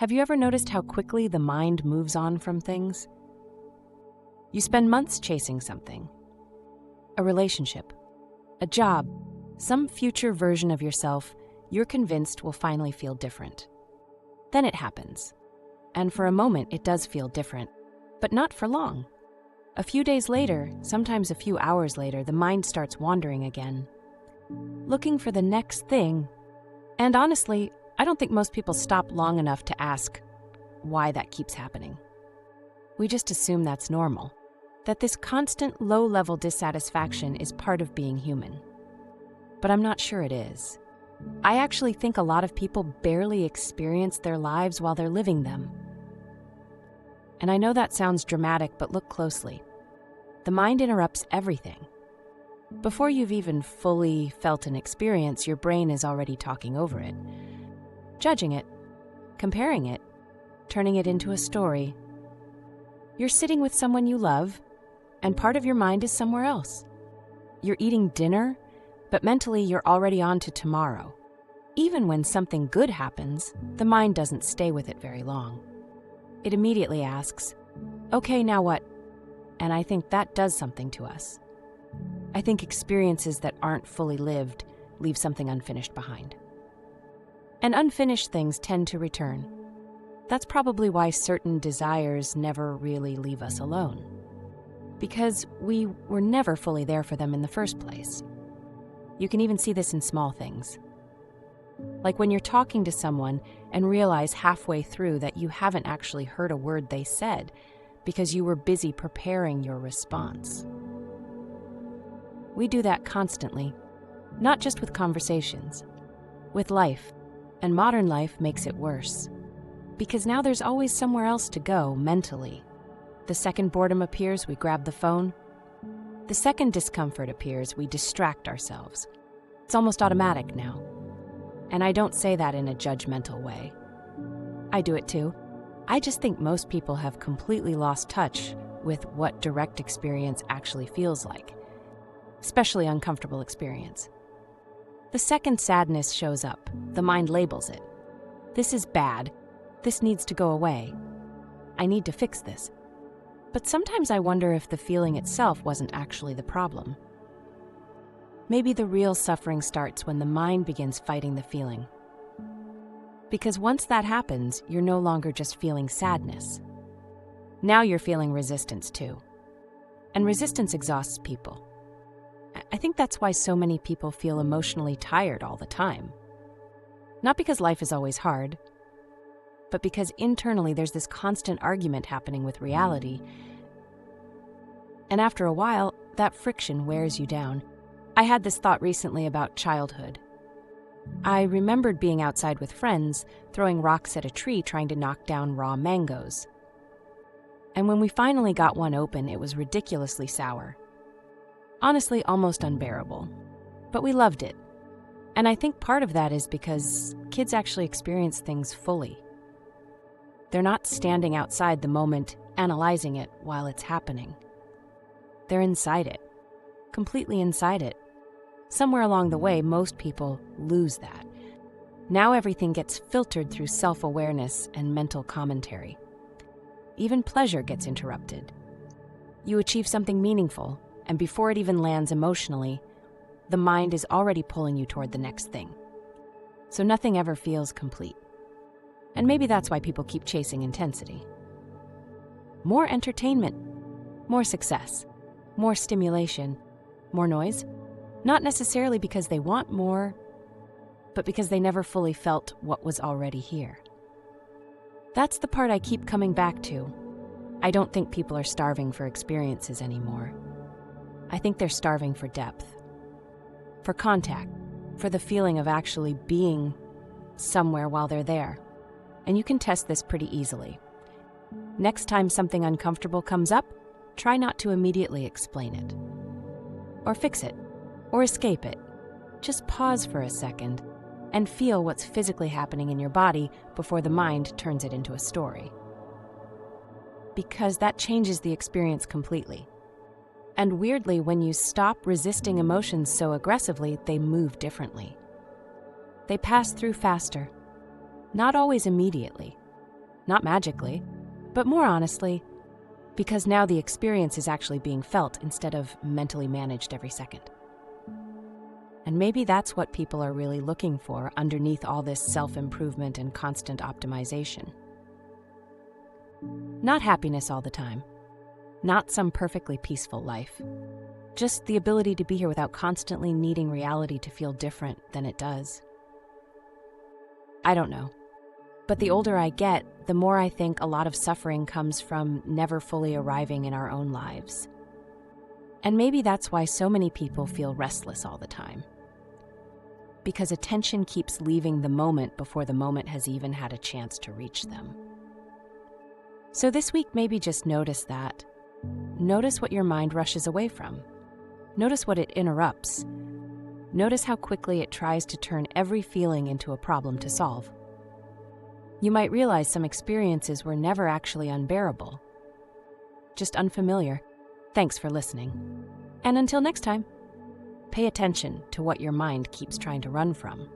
Have you ever noticed how quickly the mind moves on from things? You spend months chasing something, a relationship, a job, some future version of yourself you're convinced will finally feel different. Then it happens, and for a moment it does feel different, but not for long. A few days later, sometimes a few hours later, the mind starts wandering again, looking for the next thing. And honestly, I don't think most people stop long enough to ask why that keeps happening. We just assume that's normal, that this constant low-level dissatisfaction is part of being human. But I'm not sure it is. I actually think a lot of people barely experience their lives while they're living them. And I know that sounds dramatic, but look closely. The mind interrupts everything. Before you've even fully felt an experience, your brain is already talking over it, judging it, comparing it, turning it into a story. You're sitting with someone you love, and part of your mind is somewhere else. You're eating dinner, but mentally you're already on to tomorrow. Even when something good happens, the mind doesn't stay with it very long. It immediately asks, "Okay, now what?" And I think that does something to us. I think experiences that aren't fully lived leave something unfinished behind. And unfinished things tend to return. That's probably why certain desires never really leave us alone, because we were never fully there for them in the first place. You can even see this in small things. Like when you're talking to someone and realize halfway through that you haven't actually heard a word they said because you were busy preparing your response. We do that constantly, not just with conversations, with life, and modern life makes it worse. Because now there's always somewhere else to go mentally. The second boredom appears, we grab the phone. The second discomfort appears, we distract ourselves. It's almost automatic now. And I don't say that in a judgmental way. I do it too. I just think most people have completely lost touch with what direct experience actually feels like, especially uncomfortable experience. The second sadness shows up, the mind labels it. This is bad. This needs to go away. I need to fix this. But sometimes I wonder if the feeling itself wasn't actually the problem. Maybe the real suffering starts when the mind begins fighting the feeling. Because once that happens, you're no longer just feeling sadness. Now you're feeling resistance too. And resistance exhausts people. I think that's why so many people feel emotionally tired all the time. Not because life is always hard, but because internally there's this constant argument happening with reality. And after a while, that friction wears you down. I had this thought recently about childhood. I remembered being outside with friends, throwing rocks at a tree trying to knock down raw mangoes. And when we finally got one open, it was ridiculously sour. Honestly, almost unbearable. But we loved it. And I think part of that is because kids actually experience things fully. They're not standing outside the moment, analyzing it while it's happening. They're inside it, completely inside it. Somewhere along the way, most people lose that. Now everything gets filtered through self-awareness and mental commentary. Even pleasure gets interrupted. You achieve something meaningful, and before it even lands emotionally, the mind is already pulling you toward the next thing. So nothing ever feels complete. And maybe that's why people keep chasing intensity. More entertainment, more success, more stimulation, more noise. Not necessarily because they want more, but because they never fully felt what was already here. That's the part I keep coming back to. I don't think people are starving for experiences anymore. I think they're starving for depth, for contact, for the feeling of actually being somewhere while they're there. And you can test this pretty easily. Next time something uncomfortable comes up, try not to immediately explain it, or fix it, or escape it. Just pause for a second and feel what's physically happening in your body before the mind turns it into a story. Because that changes the experience completely. And weirdly, when you stop resisting emotions so aggressively, they move differently. They pass through faster. Not always immediately, not magically, but more honestly, because now the experience is actually being felt instead of mentally managed every second. And maybe that's what people are really looking for underneath all this self-improvement and constant optimization. Not happiness all the time, not some perfectly peaceful life, just the ability to be here without constantly needing reality to feel different than it does. I don't know, but the older I get, the more I think a lot of suffering comes from never fully arriving in our own lives. And maybe that's why so many people feel restless all the time. Because attention keeps leaving the moment before the moment has even had a chance to reach them. So this week, maybe just notice that. Notice what your mind rushes away from. Notice what it interrupts. Notice how quickly it tries to turn every feeling into a problem to solve. You might realize some experiences were never actually unbearable, just unfamiliar. Thanks for listening. And until next time, pay attention to what your mind keeps trying to run from.